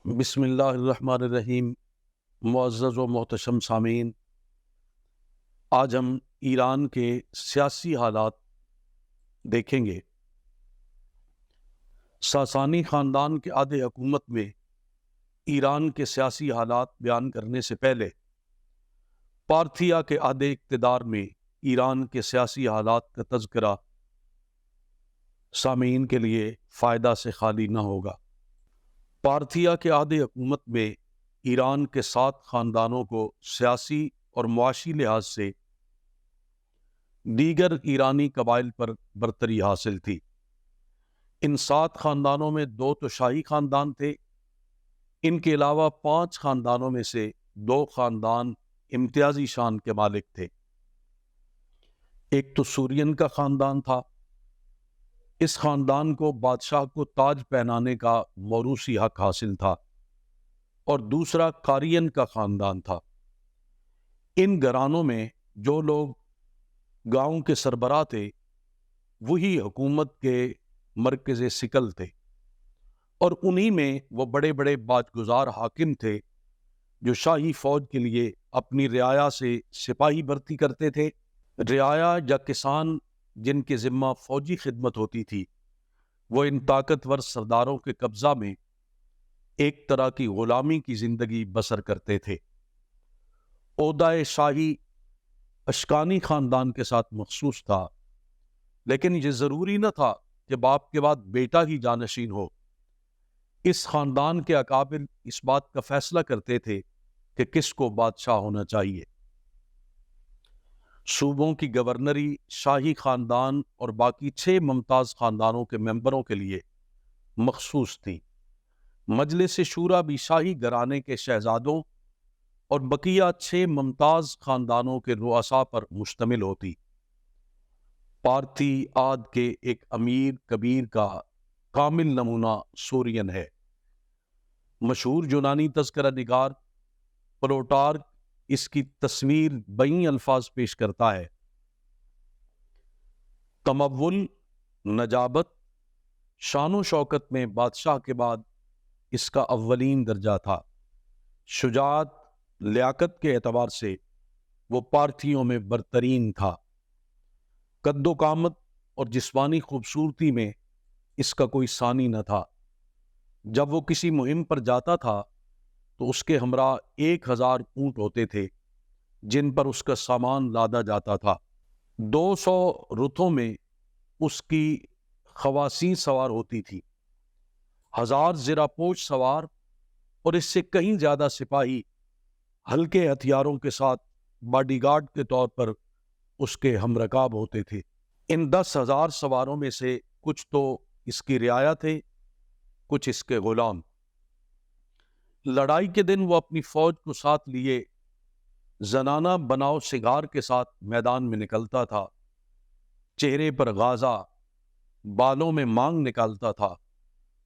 بسم اللہ الرحمن الرحیم۔ معزز و محتشم سامعین، آج ہم ایران کے سیاسی حالات دیکھیں گے۔ ساسانی خاندان کے عہد حکومت میں ایران کے سیاسی حالات بیان کرنے سے پہلے پارتھیا کے عہد اقتدار میں ایران کے سیاسی حالات کا تذکرہ سامعین کے لیے فائدہ سے خالی نہ ہوگا۔ پارتھیا کے عہد حکومت میں ایران کے 7 خاندانوں کو سیاسی اور معاشی لحاظ سے دیگر ایرانی قبائل پر برتری حاصل تھی۔ ان 7 خاندانوں میں 2 تو شاہی خاندان تھے۔ ان کے علاوہ 5 خاندانوں میں سے 2 خاندان امتیازی شان کے مالک تھے۔ ایک تو سورین کا خاندان تھا۔ اس خاندان کو بادشاہ کو تاج پہنانے کا موروثی حق حاصل تھا، اور دوسرا کارین کا خاندان تھا۔ ان گھرانوں میں جو لوگ گاؤں کے سربراہ تھے وہی حکومت کے مرکز ثقل تھے، اور انہی میں وہ بڑے بڑے باجگزار حاکم تھے جو شاہی فوج کے لیے اپنی رعایا سے سپاہی بھرتی کرتے تھے۔ رعایا یا کسان جن کے ذمہ فوجی خدمت ہوتی تھی، وہ ان طاقتور سرداروں کے قبضہ میں ایک طرح کی غلامی کی زندگی بسر کرتے تھے۔ عہدہ شاہی اشکانی خاندان کے ساتھ مخصوص تھا، لیکن یہ ضروری نہ تھا کہ باپ کے بعد بیٹا ہی جانشین ہو۔ اس خاندان کے اکابر اس بات کا فیصلہ کرتے تھے کہ کس کو بادشاہ ہونا چاہیے۔ صوبوں کی گورنری شاہی خاندان اور باقی 6 ممتاز خاندانوں کے ممبروں کے لیے مخصوص تھی۔ مجلس شورا بھی شاہی گھرانے کے شہزادوں اور بقیہ 6 ممتاز خاندانوں کے رؤساء پر مشتمل ہوتی۔ پارتھی عہد کے ایک امیر کبیر کا کامل نمونہ سورین ہے۔ مشہور یونانی تذکرہ نگار پلوٹارک اس کی تصویر بئی الفاظ پیش کرتا ہے: تمول، نجابت، شان و شوکت میں بادشاہ کے بعد اس کا اولین درجہ تھا۔ شجاعت، لیاقت کے اعتبار سے وہ پارتھیوں میں برترین تھا۔ قد و قامت اور جسمانی خوبصورتی میں اس کا کوئی ثانی نہ تھا۔ جب وہ کسی مہم پر جاتا تھا تو اس کے ہمراہ 1000 اونٹ ہوتے تھے جن پر اس کا سامان لادا جاتا تھا۔ 200 رتھوں میں اس کی خواصیں سوار ہوتی تھی، 1000 زرہ پوش سوار، اور اس سے کہیں زیادہ سپاہی ہلکے ہتھیاروں کے ساتھ باڈی گارڈ کے طور پر اس کے ہم رکاب ہوتے تھے۔ ان 10,000 سواروں میں سے کچھ تو اس کی رعایا تھے، کچھ اس کے غلام۔ لڑائی کے دن وہ اپنی فوج کو ساتھ لیے زنانہ بناؤ سنگار کے ساتھ میدان میں نکلتا تھا۔ چہرے پر غازہ، بالوں میں مانگ نکالتا تھا۔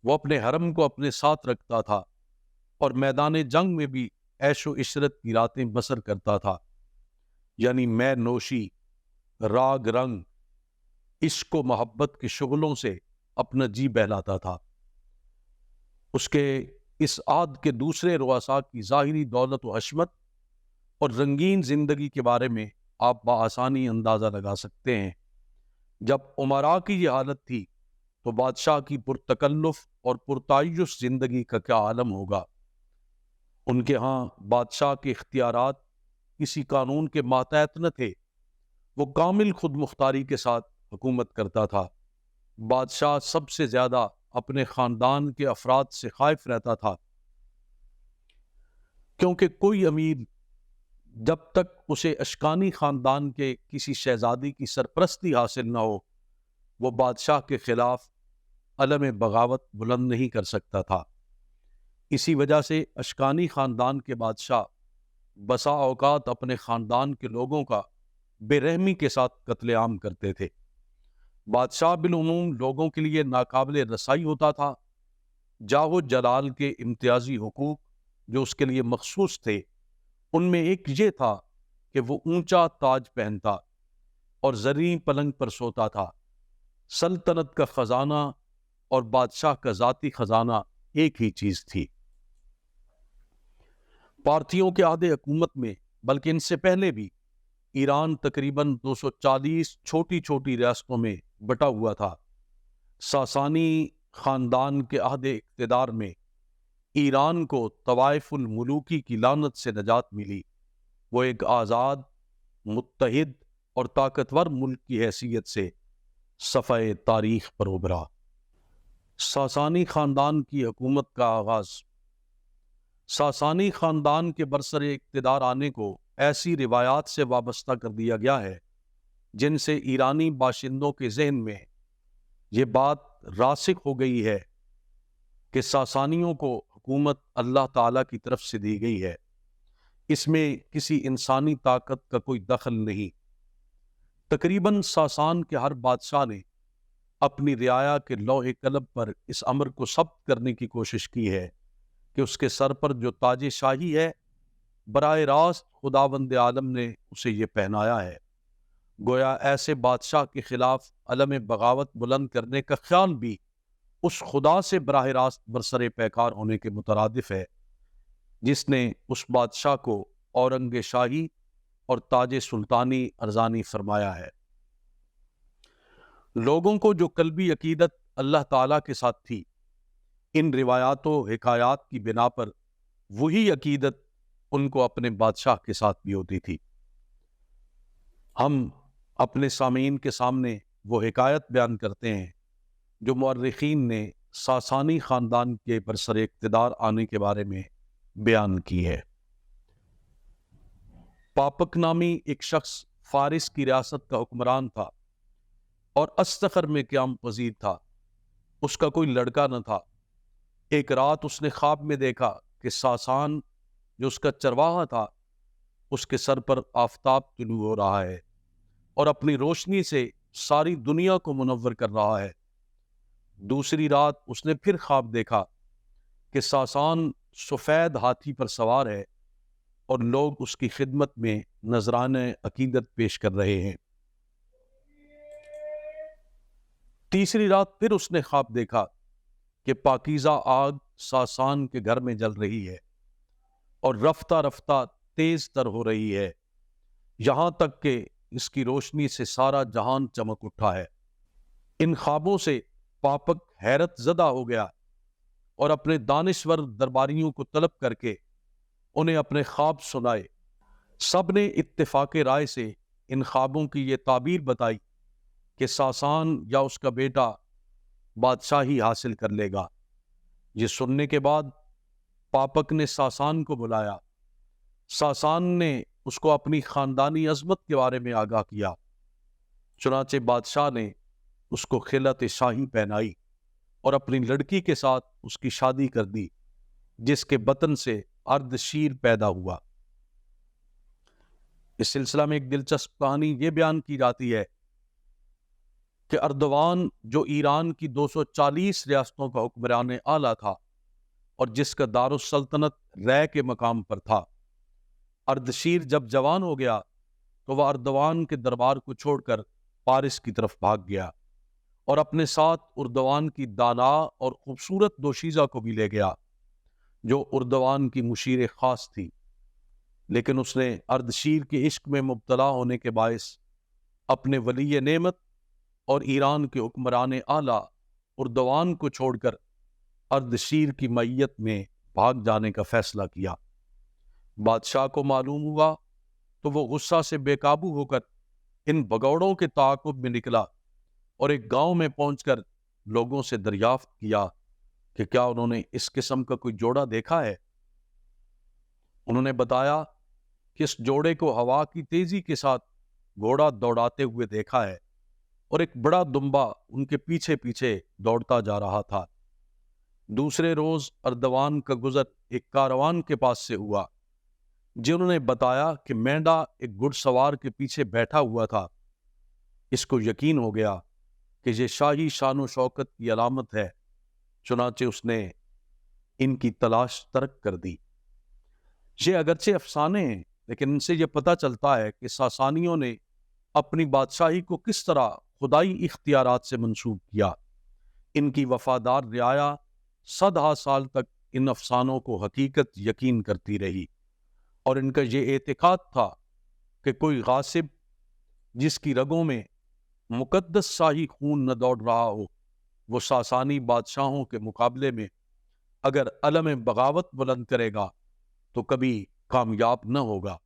وہ اپنے حرم کو اپنے ساتھ رکھتا تھا اور میدان جنگ میں بھی عیش و عشرت کی راتیں بسر کرتا تھا، یعنی مے نوشی، راگ رنگ، عشق و محبت کے شغلوں سے اپنا جی بہلاتا تھا۔ اس کے اس عہد کے دوسرے رؤساء کی ظاہری دولت و حشمت اور رنگین زندگی کے بارے میں آپ بآسانی اندازہ لگا سکتے ہیں۔ جب امراء کی یہ حالت تھی تو بادشاہ کی پرتکلف اور پرتعیش زندگی کا کیا عالم ہوگا۔ ان کے ہاں بادشاہ کے اختیارات کسی قانون کے ماتحت نہ تھے۔ وہ کامل خود مختاری کے ساتھ حکومت کرتا تھا۔ بادشاہ سب سے زیادہ اپنے خاندان کے افراد سے خائف رہتا تھا، کیونکہ کوئی امیر جب تک اسے اشکانی خاندان کے کسی شہزادی کی سرپرستی حاصل نہ ہو، وہ بادشاہ کے خلاف علم بغاوت بلند نہیں کر سکتا تھا۔ اسی وجہ سے اشکانی خاندان کے بادشاہ بسا اوقات اپنے خاندان کے لوگوں کا بے رحمی کے ساتھ قتل عام کرتے تھے۔ بادشاہ بالعموم لوگوں کے لیے ناقابل رسائی ہوتا تھا۔ جاہ و جلال کے امتیازی حقوق جو اس کے لیے مخصوص تھے، ان میں ایک یہ تھا کہ وہ اونچا تاج پہنتا اور زرعی پلنگ پر سوتا تھا۔ سلطنت کا خزانہ اور بادشاہ کا ذاتی خزانہ ایک ہی چیز تھی۔ پارتھیوں کے عہد حکومت میں بلکہ ان سے پہلے بھی ایران تقریباً 240 چھوٹی چھوٹی ریاستوں میں بٹا ہوا تھا۔ ساسانی خاندان کے عہد اقتدار میں ایران کو طوائف الملوکی کی لعنت سے نجات ملی۔ وہ ایک آزاد، متحد اور طاقتور ملک کی حیثیت سے صفحۂ تاریخ پر ابھرا۔ ساسانی خاندان کی حکومت کا آغاز۔ ساسانی خاندان کے برسر اقتدار آنے کو ایسی روایات سے وابستہ کر دیا گیا ہے جن سے ایرانی باشندوں کے ذہن میں یہ بات راسخ ہو گئی ہے کہ ساسانیوں کو حکومت اللہ تعالیٰ کی طرف سے دی گئی ہے، اس میں کسی انسانی طاقت کا کوئی دخل نہیں۔ تقریباً ساسان کے ہر بادشاہ نے اپنی رعایا کے لوح قلم پر اس امر کو ثبت کرنے کی کوشش کی ہے کہ اس کے سر پر جو تاج شاہی ہے براہ راست خداوند عالم نے اسے یہ پہنایا ہے۔ گویا ایسے بادشاہ کے خلاف علم بغاوت بلند کرنے کا خیال بھی اس خدا سے براہ راست برسر پیکار ہونے کے مترادف ہے جس نے اس بادشاہ کو اورنگ شاہی اور تاج سلطانی ارزانی فرمایا ہے۔ لوگوں کو جو قلبی عقیدت اللہ تعالیٰ کے ساتھ تھی، ان روایات و حکایات کی بنا پر وہی عقیدت ان کو اپنے بادشاہ کے ساتھ بھی ہوتی تھی۔ ہم اپنے سامعین کے سامنے وہ حکایت بیان کرتے ہیں جو مورخین نے ساسانی خاندان کے برسر اقتدار آنے کے بارے میں بیان کی ہے۔ پاپک نامی ایک شخص فارس کی ریاست کا حکمران تھا اور استخر میں قیام پذیر تھا۔ اس کا کوئی لڑکا نہ تھا۔ ایک رات اس نے خواب میں دیکھا کہ ساسان جو اس کا چرواہا تھا اس کے سر پر آفتاب طلوع ہو رہا ہے اور اپنی روشنی سے ساری دنیا کو منور کر رہا ہے۔ دوسری رات اس نے پھر خواب دیکھا کہ ساسان سفید ہاتھی پر سوار ہے اور لوگ اس کی خدمت میں نذرانہ عقیدت پیش کر رہے ہیں۔ تیسری رات پھر اس نے خواب دیکھا کہ پاکیزہ آگ ساسان کے گھر میں جل رہی ہے اور رفتہ رفتہ تیز تر ہو رہی ہے، یہاں تک کہ اس کی روشنی سے سارا جہان چمک اٹھا ہے۔ ان خوابوں سے پاپک حیرت زدہ ہو گیا اور اپنے دانشور درباریوں کو طلب کر کے انہیں اپنے خواب سنائے۔ سب نے اتفاق رائے سے ان خوابوں کی یہ تعبیر بتائی کہ ساسان یا اس کا بیٹا بادشاہی حاصل کر لے گا۔ یہ سننے کے بعد پاپک نے ساسان کو بلایا۔ ساسان نے اس کو اپنی خاندانی عظمت کے بارے میں آگاہ کیا۔ چنانچہ بادشاہ نے اس کو خلعت شاہی پہنائی اور اپنی لڑکی کے ساتھ اس کی شادی کر دی جس کے بطن سے اردشیر پیدا ہوا۔ اس سلسلہ میں ایک دلچسپ کہانی یہ بیان کی جاتی ہے کہ اردوان جو ایران کی 240 ریاستوں کا حکمران اعلیٰ تھا اور جس کا دارالسلطنت رے کے مقام پر تھا، اردشیر جب جوان ہو گیا تو وہ اردوان کے دربار کو چھوڑ کر پارس کی طرف بھاگ گیا اور اپنے ساتھ اردوان کی دانا اور خوبصورت دوشیزہ کو بھی لے گیا جو اردوان کی مشیر خاص تھی، لیکن اس نے اردشیر کے عشق میں مبتلا ہونے کے باعث اپنے ولی نعمت اور ایران کے حکمران اعلیٰ اردوان کو چھوڑ کر اردشیر کی معیت میں بھاگ جانے کا فیصلہ کیا۔ بادشاہ کو معلوم ہوا تو وہ غصہ سے بے قابو ہو کر ان بگوڑوں کے تعاقب میں نکلا اور ایک گاؤں میں پہنچ کر لوگوں سے دریافت کیا کہ کیا انہوں نے اس قسم کا کوئی جوڑا دیکھا ہے۔ انہوں نے بتایا کہ اس جوڑے کو ہوا کی تیزی کے ساتھ گھوڑا دوڑاتے ہوئے دیکھا ہے اور ایک بڑا دمبا ان کے پیچھے پیچھے دوڑتا جا رہا تھا۔ دوسرے روز اردوان کا گزر ایک کاروان کے پاس سے ہوا جنہوں نے بتایا کہ مینڈا ایک گھڑ سوار کے پیچھے بیٹھا ہوا تھا۔ اس کو یقین ہو گیا کہ یہ شاہی شان و شوکت کی علامت ہے، چنانچہ اس نے ان کی تلاش ترک کر دی۔ یہ اگرچہ افسانے ہیں لیکن ان سے یہ پتہ چلتا ہے کہ ساسانیوں نے اپنی بادشاہی کو کس طرح خدائی اختیارات سے منسوب کیا۔ ان کی وفادار رعایا صدہا سال تک ان افسانوں کو حقیقت یقین کرتی رہی۔ اور ان کا یہ اعتقاد تھا کہ کوئی غاصب جس کی رگوں میں مقدس شاہی خون نہ دوڑ رہا ہو، وہ ساسانی بادشاہوں کے مقابلے میں اگر علم بغاوت بلند کرے گا تو کبھی کامیاب نہ ہوگا۔